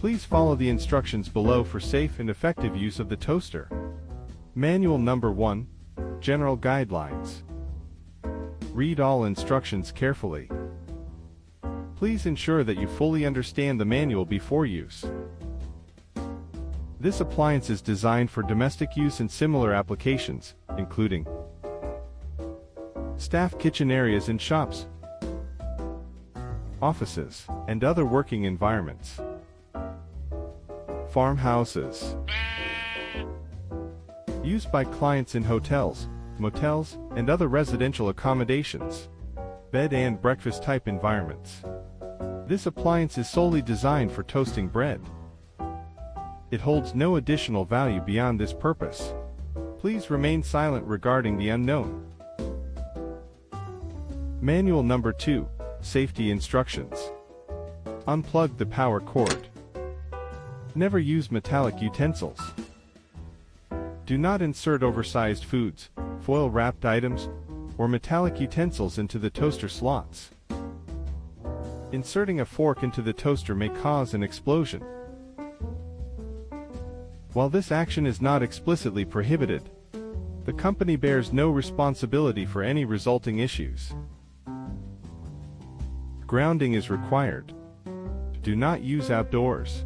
Please follow the instructions below for safe and effective use of the toaster. Manual number 1. General Guidelines. Read all instructions carefully. Please ensure that you fully understand the manual before use. This appliance is designed for domestic use and similar applications, including staff kitchen areas in shops, offices, and other working environments, farmhouses, used by clients in hotels, motels, and other residential accommodations, bed and breakfast type environments. This appliance is solely designed for toasting bread. It holds no additional value beyond this purpose. Please remain silent regarding the unknown. Manual number 2. Safety Instructions. Unplug the power cord. Never use metallic utensils. Do not insert oversized foods, foil-wrapped items, or metallic utensils into the toaster slots. Inserting a fork into the toaster may cause an explosion. While this action is not explicitly prohibited, the company bears no responsibility for any resulting issues. Grounding is required. Do not use outdoors.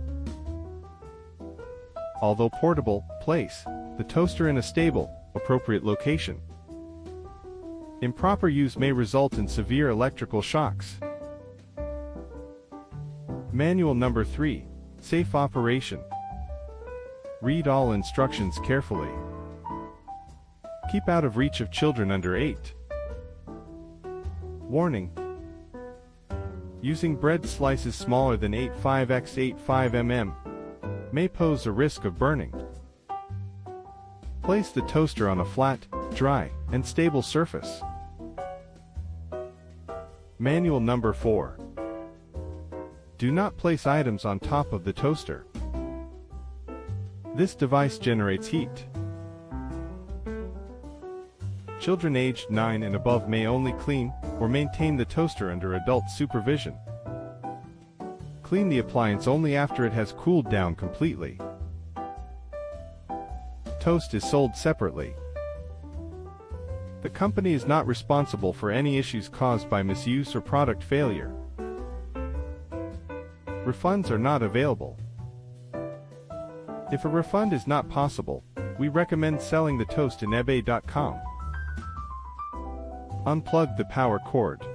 Although portable, place the toaster in a stable, appropriate location. Improper use may result in severe electrical shocks. Manual number 3. Safe Operation. Read all instructions carefully. Keep out of reach of children under 8. Warning: using bread slices smaller than 8.5 x 8.5 mm may pose a risk of burning. Place the toaster on a flat, dry, and stable surface. Manual number 4. Do not place items on top of the toaster. This device generates heat. Children aged 9 and above may only clean or maintain the toaster under adult supervision. Clean the appliance only after it has cooled down completely. Toast is sold separately. The company is not responsible for any issues caused by misuse or product failure. Refunds are not available. If a refund is not possible, we recommend selling the toast in ebay.com. Unplug the power cord.